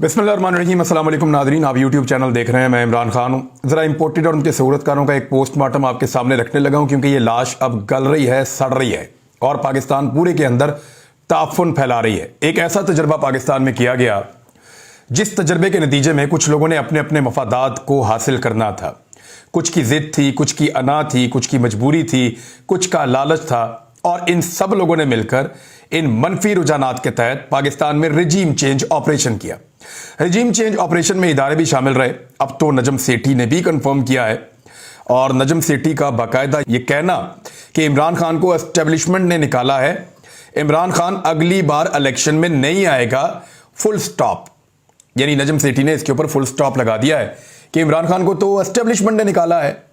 बिस्मिल्लाहिर्रहमानिर्रहीम। अस्सलाम वालेकुम नाज़रीन, आप यूट्यूब चैनल देख रहे हैं। मैं इमरान खान हूँ। ज़रा इम्पोर्टेड और उनके सहूलतकारों का एक पोस्टमार्टम आपके सामने रखने लगा हूँ, क्योंकि ये लाश अब गल रही है, सड़ रही है और पाकिस्तान पूरे के अंदर ताफुन फैला रही है। एक ऐसा तजर्बा पाकिस्तान में किया गया जिस तजर्बे के नतीजे में कुछ लोगों ने अपने अपने मफादात को हासिल करना था। कुछ की जिद थी, कुछ की अना थी, कुछ की मजबूरी थी, कुछ का लालच था, और इन सब लोगों ने मिलकर इन मनफी रुझानात के तहत पाकिस्तान में रिजीम चेंज ऑपरेशन किया। रिजीम चेंज ऑपरेशन में इदारे भी शामिल रहे। अब तो नजम सेठी ने भी कंफर्म किया है, और नजम सेठी का बाकायदा ये कहना कि इमरान खान को एस्टेब्लिशमेंट ने निकाला है, इमरान खान अगली बार इलेक्शन में नहीं आएगा, फुल स्टॉप। यानी नजम सेठी ने इसके ऊपर फुल स्टॉप लगा दिया है कि इमरान खान को तो एस्टेब्लिशमेंट ने निकाला है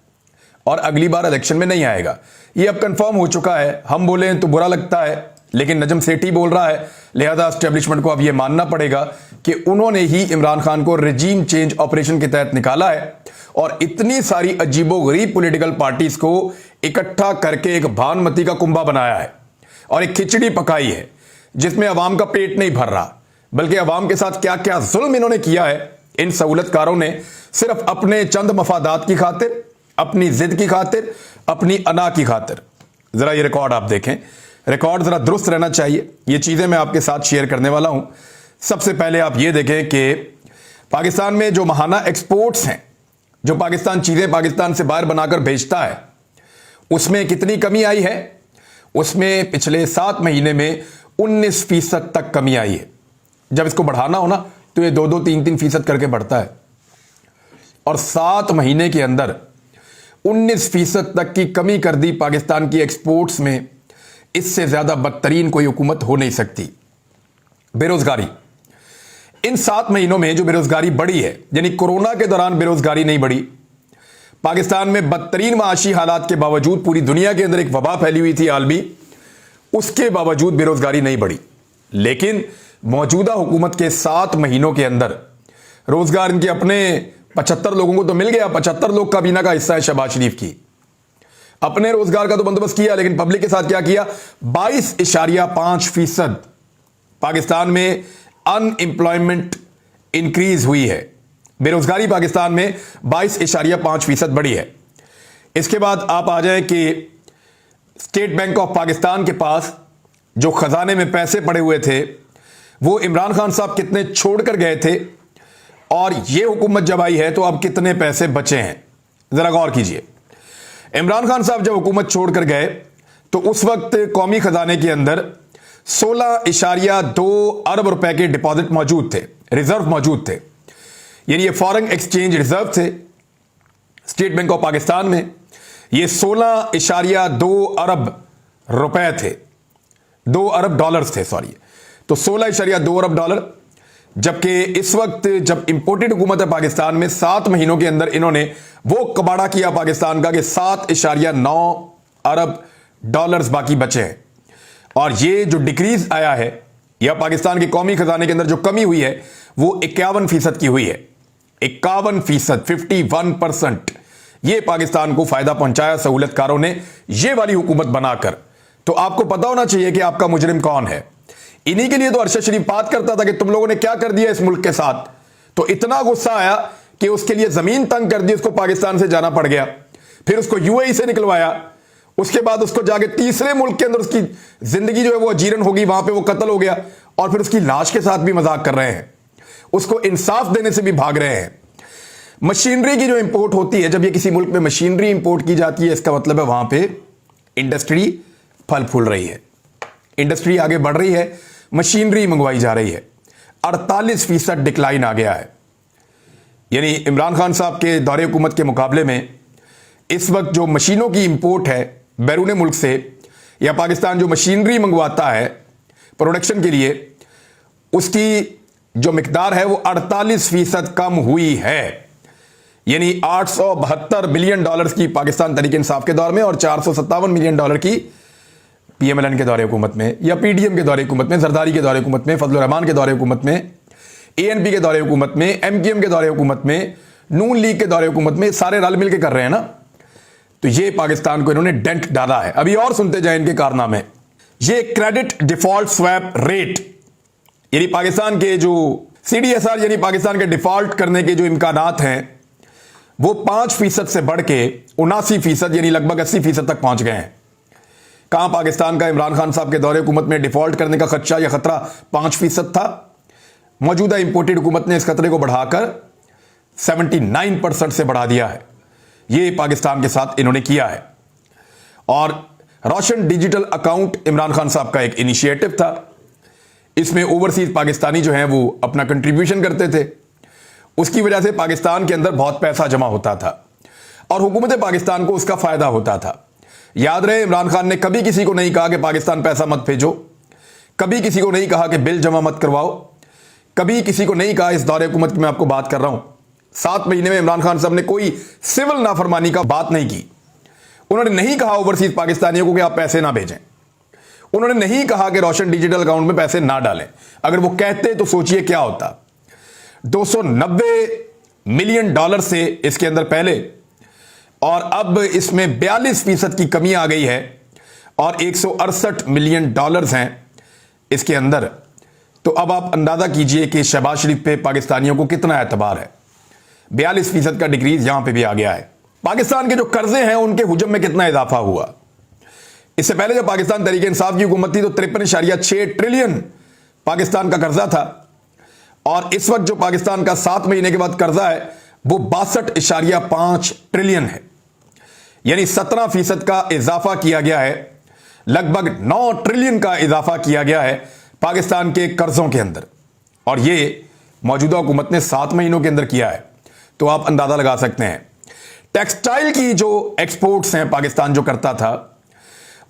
और अगली बार इलेक्शन में नहीं आएगा। ये अब कंफर्म हो चुका है। हम बोले तो बुरा लगता है, लेकिन नजम सेठी बोल रहा है, लिहाजा एस्टेब्लिशमेंट को अब यह मानना पड़ेगा कि उन्होंने ही इमरान खान को रिजीम चेंज ऑपरेशन के तहत निकाला है और इतनी सारी अजीबोगरीब पॉलिटिकल पार्टीज को इकट्ठा करके एक भानुमती का कुंभा बनाया है और एक खिचड़ी पकाई है जिसमें अवाम का पेट नहीं भर रहा, बल्कि अवाम के साथ क्या क्या जुल्म इन्होंने किया है। इन सहूलतकारों ने सिर्फ अपने चंद मफादात की खातिर, अपनी जिद की खातिर, अपनी अना की खातिर। जरा ये रिकॉर्ड आप देखें, रिकॉर्ड जरा दुरुस्त रहना चाहिए। ये चीजें मैं आपके साथ शेयर करने वाला हूं। सबसे पहले आप ये देखें कि पाकिस्तान में जो महाना एक्सपोर्ट्स हैं, जो पाकिस्तान चीजें पाकिस्तान से बाहर बनाकर भेजता है, उसमें कितनी कमी आई है। उसमें पिछले 7 महीने में 19% तक कमी आई है। जब इसको बढ़ाना हो ना तो ये 2-2, 3-3% करके बढ़ता है, और 7 महीने के अंदर 19% तक की कमी कर दी पाकिस्तान की एक्सपोर्ट्स में। इससे ज्यादा बदतरीन कोई हुकूमत हो नहीं सकती। बेरोजगारी, इन 7 महीनों में जो बेरोजगारी बढ़ी है, यानी कोरोना के दौरान बेरोजगारी नहीं बढ़ी। पाकिस्तान में बदतरीन माशी हालात के बावजूद, पूरी दुनिया के अंदर एक वबा फैली हुई थी आलमी, उसके बावजूद बेरोजगारी नहीं बढ़ी। लेकिन मौजूदा हुकूमत के 7 महीनों के अंदर रोजगार इनके अपने 75 लोगों को तो मिल गया। 75 लोग काबीना का हिस्सा है शहबाज शरीफ की। अपने रोजगार का तो बंदोबस्त किया, लेकिन पब्लिक के साथ क्या किया। 22.5% पाकिस्तान में अनएम्प्लॉयमेंट इंक्रीज हुई है। बेरोजगारी पाकिस्तान में 22.5% बढ़ी है। इसके बाद आप आ जाएं कि स्टेट बैंक ऑफ पाकिस्तान के पास जो खजाने में पैसे पड़े हुए थे, वो इमरान खान साहब कितने छोड़कर गए थे, और ये हुकूमत जब आई है तो अब कितने पैसे बचे हैं, जरा गौर कीजिए। इमरान खान साहब जब हुकूमत छोड़कर गए तो उस वक्त कौमी खजाने के अंदर 16.2 अरब रुपए के डिपॉजिट मौजूद थे, रिजर्व मौजूद थे। यानी ये फॉरेन एक्सचेंज रिजर्व थे स्टेट बैंक ऑफ पाकिस्तान में। ये 16.2 अरब रुपए थे, 2 अरब डॉलर्स थे, सॉरी। तो 16.2 अरब डॉलर, जबकि इस वक्त जब इंपोर्टेड हुकूमत है पाकिस्तान में, 7 महीनों के अंदर इन्होंने वो कबाड़ा किया पाकिस्तान का कि 7.9 अरब डॉलर्स बाकी बचे हैं। और ये जो डिक्रीज आया है, या पाकिस्तान के कौमी खजाने के अंदर जो कमी हुई है, वो 51% की हुई है। 51%, 51%। ये पाकिस्तान को फायदा पहुंचाया सहूलतकारों ने ये वाली हुकूमत बनाकर। तो आपको पता होना चाहिए कि आपका मुजरिम कौन है। इन्हीं के लिए तो अरशद शरीफ बात करता था कि तुम लोगों ने क्या कर दिया इस मुल्क के साथ। तो इतना गुस्सा आया कि उसके लिए जमीन तंग कर दी, उसको पाकिस्तान से जाना पड़ गया, फिर उसको यूएई से निकलवाया, उसके बाद उसको जाके तीसरे मुल्क के अंदर उसकी जिंदगी जो है वो अजीरन होगी, वहां पे वो कत्ल हो गया, और फिर उसकी लाश के साथ भी मजाक कर रहे हैं, उसको इंसाफ देने से भी भाग रहे हैं। मशीनरी की जो इंपोर्ट होती है, जब ये किसी मुल्क में मशीनरी इंपोर्ट की जाती है, इसका मतलब है वहां पे इंडस्ट्री फल फूल रही है, इंडस्ट्री आगे बढ़ रही है, मशीनरी मंगवाई जा रही है। 48% डिक्लाइन आ गया है। यानी इमरान खान साहब के दौरे हुकूमत के मुकाबले में इस वक्त जो मशीनों की इंपोर्ट है बैरून मुल्क से, या पाकिस्तान जो मशीनरी मंगवाता है प्रोडक्शन के लिए, उसकी जो मिकदार है वो 48% कम हुई है। यानी 872 बिलियन डॉलर्स की पाकिस्तान तहरीक इंसाफ के दौर में, और 457 मिलियन डॉलर की पीएमएलएन के दौरे हुकूमत में, या पीडीएम के दौरे हुकूमत में, जरदारी के दौरे हुकूमत में, फजलुर रहमान के दौरे हुकूमत में, एएनपी के दौरे हुकूमत में, एमकेएम के दौरे हुकूमत में, नून लीग के दौरे हुकूमत में, सारे रल मिल के कर रहे हैं ना। तो ये पाकिस्तान को इन्होंने डेंट डाला है। अभी और सुनते जाए इनके कारनामे। ये क्रेडिट डिफॉल्ट स्वैप रेट, यानी पाकिस्तान के जो CDSR यानी पाकिस्तान के डिफॉल्ट करने के जो इम्कानात हैं वो 5% से बढ़ के 79% यानी लगभग 80% तक पहुंच गए हैं। कहां पाकिस्तान का इमरान खान साहब के दौरे हुकूमत में डिफॉल्ट करने का खदशा या खतरा 5% था। मौजूदा इंपोर्टेड हुकूमत ने इस खतरे को बढ़ाकर 79% से बढ़ा दिया है। यह पाकिस्तान के साथ इन्होंने किया है। और रोशन डिजिटल अकाउंट इमरान खान साहब का एक इनिशिएटिव था। इसमें ओवरसीज पाकिस्तानी जो हैं वो अपना कंट्रीब्यूशन करते थे। उसकी वजह से पाकिस्तान के अंदर बहुत पैसा जमा होता था और हुकूमत पाकिस्तान को उसका फायदा होता था। याद रहे, इमरान खान ने कभी किसी को नहीं कहा कि पाकिस्तान पैसा मत भेजो, कभी किसी को नहीं कहा कि बिल जमा मत करवाओ, कभी किसी को नहीं कहा। इस दौरे हुकूमत की मैं आपको बात कर रहा हूं, 7 महीने में इमरान खान साहब ने कोई सिविल नाफरमानी का बात नहीं की। उन्होंने नहीं कहा ओवरसीज पाकिस्तानियों को कि आप पैसे ना भेजें। उन्होंने नहीं कहा कि रोशन डिजिटल अकाउंट में पैसे ना डालें। अगर वो कहते तो सोचिए क्या होता। 290 मिलियन डॉलर से इसके अंदर पहले, और अब इसमें 42% की कमी आ गई है और 168 मिलियन डॉलर्स हैं इसके अंदर। तो अब आप अंदाजा कीजिए कि शहबाज शरीफ पे पाकिस्तानियों को कितना एतबार है। 42% का डिक्रीज यहां पे भी आ गया है। पाकिस्तान के जो कर्जे हैं उनके हुजम में कितना इजाफा हुआ। इससे पहले जब पाकिस्तान तहरीक इंसाफ की हुकूमत थी तो 53.6 ट्रिलियन पाकिस्तान का कर्जा था, और इस वक्त जो पाकिस्तान का 7 महीने के बाद कर्जा है वो 62.5 ट्रिलियन है। यानी 17% का इजाफा किया गया है। लगभग 9 ट्रिलियन का इजाफा किया गया है पाकिस्तान के कर्जों के अंदर, और ये मौजूदा हुकूमत ने 7 महीनों के अंदर किया है। तो आप अंदाजा लगा सकते हैं। टेक्सटाइल की जो एक्सपोर्ट्स हैं पाकिस्तान जो करता था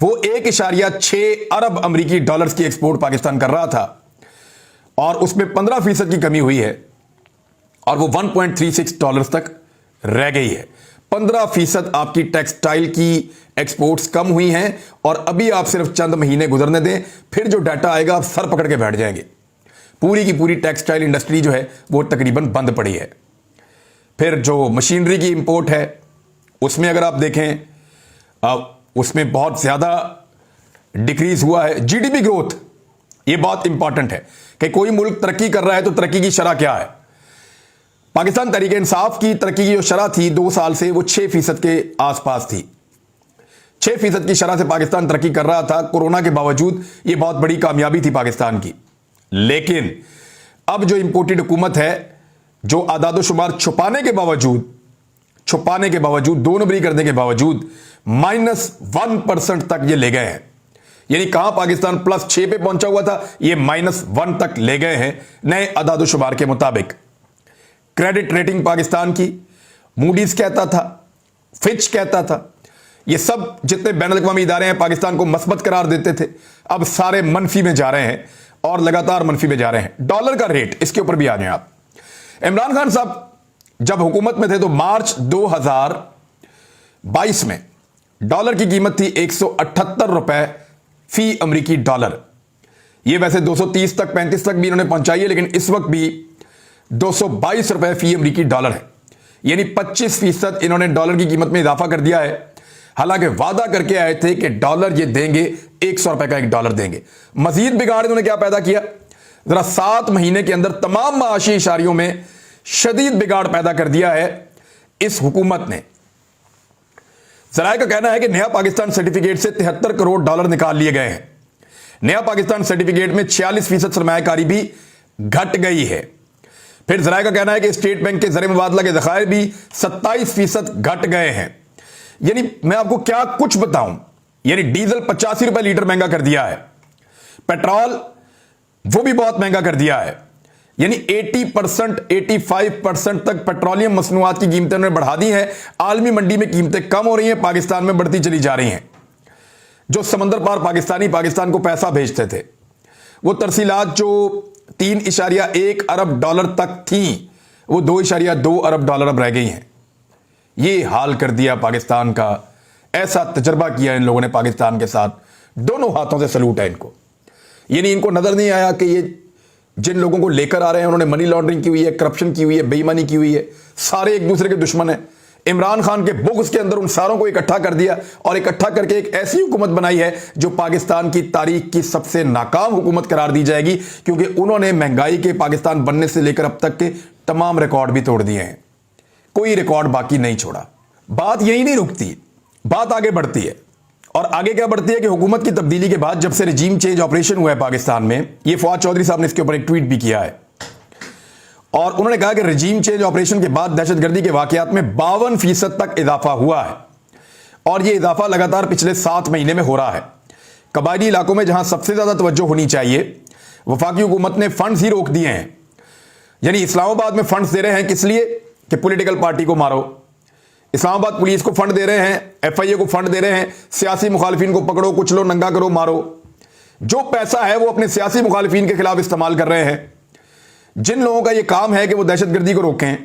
वो 1.6 अरब अमेरिकी डॉलर्स की एक्सपोर्ट पाकिस्तान कर रहा था, और उसमें 15% की कमी हुई है और वो 1.36 डॉलर्स तक रह गई है। 15% आपकी टेक्सटाइल की एक्सपोर्ट्स कम हुई हैं, और अभी आप सिर्फ चंद महीने गुजरने दें, फिर जो डाटा आएगा आप सर पकड़ के बैठ जाएंगे। पूरी की पूरी टेक्सटाइल इंडस्ट्री जो है वो तकरीबन बंद पड़ी है। फिर जो मशीनरी की इंपोर्ट है उसमें अगर आप देखें उसमें बहुत ज़्यादा डिक्रीज हुआ है। जीडीपी ग्रोथ, ये बहुत इंपॉर्टेंट है कि कोई मुल्क तरक्की कर रहा है तो तरक्की की शरह क्या है। पाकिस्तान तहरीक इंसाफ की तरक्की की जो शरह थी 2 साल से वो 6% के आसपास थी। 6% की शरह से पाकिस्तान तरक्की कर रहा था। कोरोना के बावजूद ये बहुत बड़ी कामयाबी थी पाकिस्तान की। लेकिन अब जो इंपोर्टेड हुकूमत है, जो आदादोशुमार छुपाने के बावजूद 2 नंबरी करने के बावजूद -1% तक ये ले गए हैं। यानी कहां पाकिस्तान +6 पे पहुंचा हुआ था, ये -1 तक ले गए हैं नए आदादोशुमार के मुताबिक। क्रेडिट रेटिंग पाकिस्तान की मूडीज कहता था, फिच कहता था, ये सब जितने बैनुल-अक़वामी इदारे हैं पाकिस्तान को मस्बत करार देते थे, अब सारे मनफी में जा रहे हैं और लगातार मनफी में जा रहे हैं। डॉलर का रेट, इसके ऊपर भी आ जाएं आप। इमरान खान साहब जब हुकूमत में थे तो मार्च 2022 में डॉलर की कीमत थी 178 रुपए फी अमरीकी डॉलर। ये वैसे 230 तक 35 तक भी इन्होंने पहुंचाई है, लेकिन इस वक्त भी 222 रुपए फी अमरीकी डॉलर है। यानी 25% इन्होंने डॉलर की कीमत में इजाफा कर दिया है। हालांकि वादा करके आए थे कि डॉलर ये देंगे, 100 रुपए का 1 डॉलर देंगे। मजीद बिगाड़ इन्होंने क्या पैदा किया, जरा 7 महीने के अंदर तमाम माशी इशारियों में शदीद बिगाड़ पैदा कर दिया है इस हुकूमत ने। जराये का कहना है कि नया पाकिस्तान सर्टिफिकेट से 73 करोड़ डॉलर निकाल लिए गए हैं। नया पाकिस्तान सर्टिफिकेट में 46% सरमायाकारी भी घट गई है। फिर जराये का कहना है कि स्टेट बैंक के ज़र मुबादला के ज़खायर भी 27% घट गए हैं। यानी मैं आपको क्या कुछ बताऊं। यानी डीजल 85 रुपए लीटर महंगा कर दिया है, पेट्रोल वो भी बहुत महंगा कर दिया है। यानी 80% 85% तक पेट्रोलियम मसनूआत की कीमतें उन्होंने बढ़ा दी हैं। आलमी मंडी में कीमतें कम हो रही हैं, पाकिस्तान में बढ़ती चली जा रही हैं। जो समंदर पार पाकिस्तानी पाकिस्तान को पैसा भेजते थे, वो तरसीलात जो 3.1 अरब डॉलर तक थी, वो 2.2 अरब डॉलर अब रह गई हैं। ये हाल कर दिया पाकिस्तान का। ऐसा तजर्बा किया इन लोगों ने पाकिस्तान के साथ। दोनों हाथों से सलूट है इनको। यानी इनको नजर नहीं आया कि ये जिन लोगों को लेकर आ रहे हैं उन्होंने मनी लॉन्ड्रिंग की हुई है, करप्शन की हुई है, बेईमानी की हुई है, सारे एक दूसरे के दुश्मन हैं। इमरान खान के बुग़्ज़ के अंदर उन सारों को इकट्ठा कर दिया और इकट्ठा करके एक ऐसी हुकूमत बनाई है जो पाकिस्तान की तारीख की सबसे नाकाम हुकूमत करार दी जाएगी, क्योंकि उन्होंने महंगाई के पाकिस्तान बनने से लेकर अब तक के तमाम रिकॉर्ड भी तोड़ दिए हैं, कोई रिकॉर्ड बाकी नहीं छोड़ा। बात यही नहीं रुकती, बात आगे बढ़ती है। और आगे क्या बढ़ती है कि हुकूमत की तब्दीली के बाद जब से रिजीम चेंज ऑपरेशन हुआ है पाकिस्तान में, ये फवाद चौधरी साहब ने इसके ऊपर एक ट्वीट भी किया है और उन्होंने कहा कि रिजीम चेंज ऑपरेशन के बाद दहशतगर्दी के वाकयात में 52% तक इजाफा हुआ है और यह इजाफा लगातार पिछले 7 महीने में हो रहा है। कबायली इलाकों में जहां सबसे ज्यादा तवज्जो होनी चाहिए, वफाकी हुकूमत ने फंड्स ही रोक दिए हैं। यानी इस्लामाबाद में फंड्स दे रहे हैं किस लिए कि पॉलिटिकल पार्टी को मारो, इस्लामाबाद पुलिस को फंड दे रहे हैं, FIA को फंड दे रहे हैं, सियासी मुखालिफिन को पकड़ो, कुचलो, नंगा करो, मारो। जो पैसा है वो अपने सियासी मुखालिफिन के खिलाफ इस्तेमाल कर रहे हैं। जिन लोगों का ये काम है कि वो दहशतगर्दी को रोकें,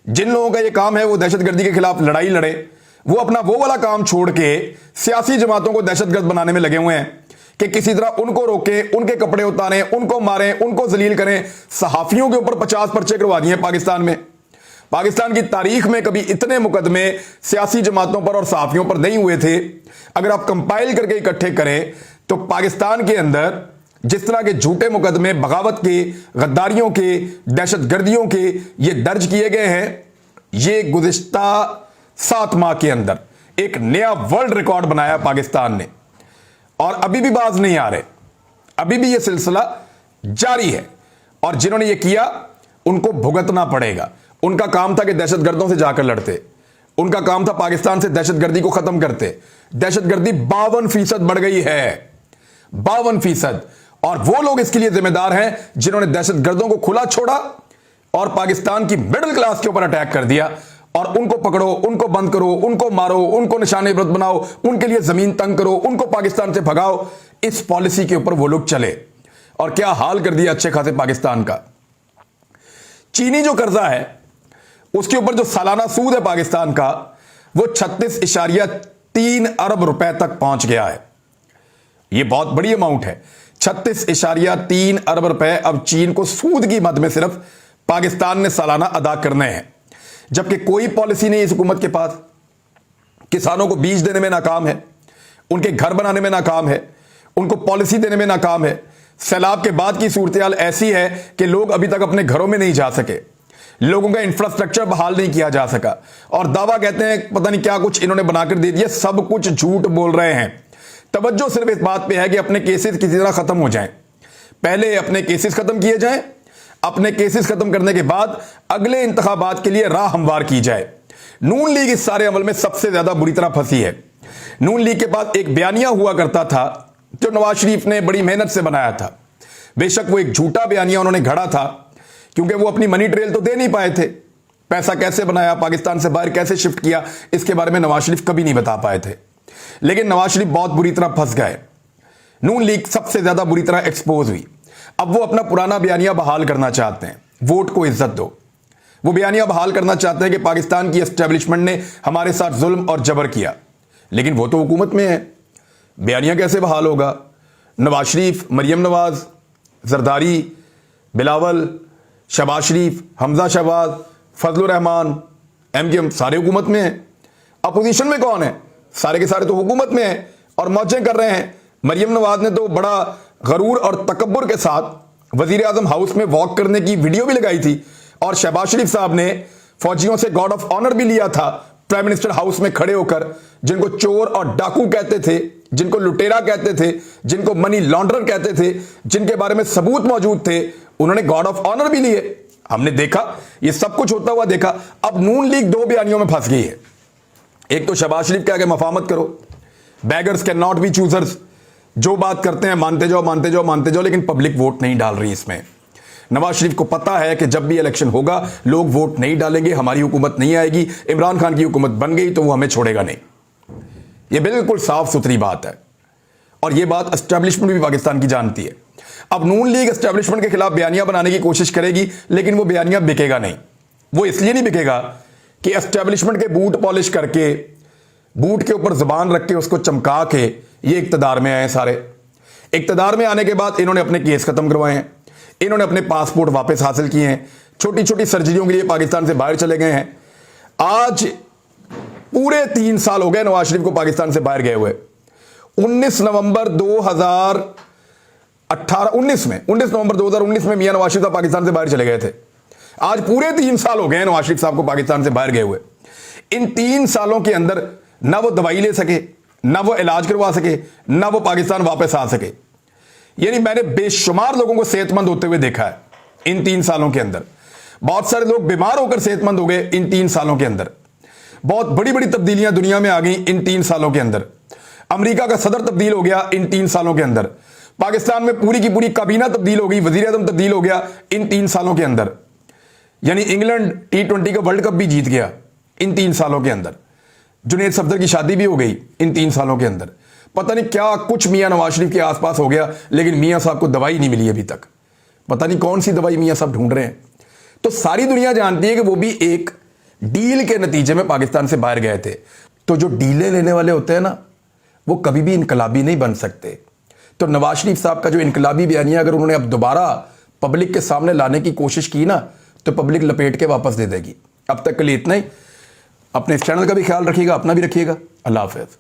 जिन लोगों का ये काम है वो दहशतगर्दी के खिलाफ लड़ाई लड़े, वो अपना वो वाला काम छोड़ के सियासी जमातों को दहशतगर्द बनाने में लगे हुए हैं कि किसी तरह उनको रोकें, उनके कपड़े उतारें, उनको मारें, उनको जलील करें। सहाफियों के ऊपर 50 पर्चे करवा दिए पाकिस्तान में। पाकिस्तान की तारीख में कभी इतने मुकदमे सियासी जमातों पर और सहाफियों पर नहीं हुए थे। अगर आप कंपाइल करके इकट्ठे करें तो पाकिस्तान के अंदर जिस तरह के झूठे मुकदमे बगावत के, गद्दारियों के, दहशतगर्दियों के ये दर्ज किए गए हैं, ये गुज़िश्ता 7 माह के अंदर एक नया वर्ल्ड रिकॉर्ड बनाया पाकिस्तान ने और अभी भी बाज नहीं आ रहे, अभी भी ये सिलसिला जारी है। और जिन्होंने ये किया उनको भुगतना पड़ेगा। उनका काम था कि दहशतगर्दों से जाकर लड़ते, उनका काम था पाकिस्तान से दहशतगर्दी को खत्म करते। दहशतगर्दी 52% बढ़ गई है, 52%। और वो लोग इसके लिए जिम्मेदार हैं जिन्होंने दहशतगर्दों को खुला छोड़ा और पाकिस्तान की मिडिल क्लास के ऊपर अटैक कर दिया। और उनको पकड़ो, उनको बंद करो, उनको मारो, उनको निशाने इबरत बनाओ, उनके लिए जमीन तंग करो, उनको पाकिस्तान से भगाओ। इस पॉलिसी के ऊपर वो लोग चले और क्या हाल कर दिया अच्छे खासे पाकिस्तान का। चीनी जो कर्जा है उसके ऊपर जो सालाना सूद है पाकिस्तान का, वो 36.3 अरब रुपए तक पहुंच गया है। यह बहुत बड़ी अमाउंट है। 36.3 अरब रुपए अब चीन को सूद की मद में सिर्फ पाकिस्तान ने सालाना अदा करने हैं, जबकि कोई पॉलिसी नहीं इस हुकूमत के पास। किसानों को बीज देने में नाकाम है, उनके घर बनाने में नाकाम है, उनको पॉलिसी देने में नाकाम है। सैलाब के बाद की सूरत ऐसी है कि लोग अभी तक अपने घरों में नहीं जा सके, लोगों का इंफ्रास्ट्रक्चर बहाल नहीं किया जा सका और दावा कहते हैं पता नहीं क्या कुछ इन्होंने बनाकर दे दिया। सब कुछ झूठ बोल रहे हैं। तवज्जो सिर्फ इस बात पे है कि अपने केसेस किसी तरह खत्म हो जाएं। पहले अपने केसेस खत्म किए जाएं, अपने केसेस खत्म करने के बाद अगले इंतखाबात के लिए राह हमवार की जाए। नून लीग इस सारे अमल में सबसे ज्यादा बुरी तरह फंसी है। नून लीग के पास एक बयानिया हुआ करता था जो नवाज शरीफ ने बड़ी मेहनत से बनाया था। बेशक वो एक झूठा बयानिया उन्होंने घड़ा था, क्योंकि वो अपनी मनी ट्रेल तो दे नहीं पाए थे। पैसा कैसे बनाया, पाकिस्तान से बाहर कैसे शिफ्ट किया, इसके बारे में नवाज शरीफ कभी नहीं बता पाए थे। लेकिन नवाज शरीफ बहुत बुरी तरह फंस गए। नून लीग सबसे ज्यादा बुरी तरह एक्सपोज हुई। अब वो अपना पुराना बयानिया बहाल करना चाहते हैं, वोट को इज्जत दो। वो बयानिया बहाल करना चाहते हैं कि पाकिस्तान की एस्टेब्लिशमेंट ने हमारे साथ जुल्म और जबर किया, लेकिन वो तो हुकूमत में है। बयानिया कैसे बहाल होगा? नवाज शरीफ, मरियम नवाज, जरदारी, बिलावल, शहबाज शरीफ, हमजा शहबाज, फजलुर रहमान, MKM सारे हुकूमत में हैं। अपोजिशन में कौन है? सारे के सारे तो हुकूमत में हैं और मौजें कर रहे हैं। मरियम नवाज ने तो बड़ा गरूर और तकब्बुर के साथ वजीर आजम हाउस में वॉक करने की वीडियो भी लगाई थी और शहबाज शरीफ साहब ने फौजियों से गॉर्ड ऑफ ऑनर भी लिया था प्राइम मिनिस्टर हाउस में खड़े होकर। जिनको चोर और डाकू कहते थे, जिनको लुटेरा कहते थे, जिनको मनी लॉन्ड्रर कहते थे, जिनके बारे में सबूत मौजूद थे, उन्होंने गॉर्ड ऑफ ऑनर भी लिए। हमने देखा, ये सब कुछ होता हुआ देखा। अब नून लीग 2 बयानियों में फंस गई है। एक तो शहबाज शरीफ के आगे मफामत करो, beggars can not be choosers, जो बात करते हैं मानते जाओ मानते जाओ मानते जाओ, लेकिन पब्लिक वोट नहीं डाल रही इसमें। नवाज शरीफ को पता है कि जब भी इलेक्शन होगा लोग वोट नहीं डालेंगे, हमारी हुकूमत नहीं आएगी, इमरान खान की हुकूमत बन गई तो वो हमें छोड़ेगा नहीं। यह बिल्कुल साफ सुथरी बात है और यह बात एस्टेब्लिशमेंट भी पाकिस्तान की जानती है। अब नून लीग एस्टेब्लिशमेंट के खिलाफ बयानियां बनाने की कोशिश करेगी, लेकिन वो बयानियां बिकेगा नहीं। वो इसलिए नहीं बिकेगा कि एस्टेब्लिशमेंट के बूट पॉलिश करके, बूट के ऊपर जुबान रख के, उसको चमका के ये इक्तदार में आए। सारे इक्तदार में आने के बाद इन्होंने अपने केस खत्म करवाए हैं, इन्होंने अपने पासपोर्ट वापस हासिल किए हैं, छोटी छोटी सर्जरियों के लिए पाकिस्तान से बाहर चले गए हैं। आज पूरे 3 साल हो गए नवाज शरीफ को पाकिस्तान से बाहर गए हुए। 19 नवंबर 2019 में मियां नवाज शरीफ साहब पाकिस्तान से बाहर चले गए थे। आज पूरे 3 साल हो गए नवाज शरीफ साहब को पाकिस्तान से बाहर गए हुए। इन 3 सालों के अंदर ना वो दवाई ले सके, ना वो इलाज करवा सके, ना वो पाकिस्तान वापस आ सके। यानी मैंने बेशुमार लोगों को सेहतमंद होते हुए देखा है इन 3 सालों के अंदर। बहुत सारे लोग बीमार होकर सेहतमंद हो गए इन 3 सालों के अंदर। बहुत बड़ी बड़ी तब्दीलियां दुनिया में आ गई इन 3 सालों के अंदर। अमेरिका का सदर तब्दील हो गया इन 3 सालों के अंदर। पाकिस्तान में पूरी की पूरी काबीना तब्दील हो गई, वजीर आजम तब्दील हो गया इन 3 सालों के अंदर। यानी इंग्लैंड T20 का वर्ल्ड कप भी जीत गया इन 3 सालों के अंदर। जुनैद सफदर की शादी भी हो गई इन 3 सालों के अंदर। पता नहीं क्या कुछ मियां नवाज शरीफ के आसपास हो गया, लेकिन मियां साहब को दवाई नहीं मिली अभी तक। पता नहीं कौन सी दवाई मियां साहब ढूंढ रहे हैं। तो सारी दुनिया जानती है कि वो भी एक डील के नतीजे में पाकिस्तान से बाहर गए थे। तो जो डीलें लेने वाले होते हैं ना, वो कभी भी इनकलाबी नहीं बन सकते। तो नवाज शरीफ साहब का जो इनकलाबी बयानिया अगर उन्होंने अब दोबारा पब्लिक के सामने लाने की कोशिश की ना, तो पब्लिक लपेट के वापस दे देगी। अब तक के लिए इतना ही। अपने इस चैनल का भी ख्याल रखिएगा, अपना भी रखिएगा। अल्लाह हाफिज़।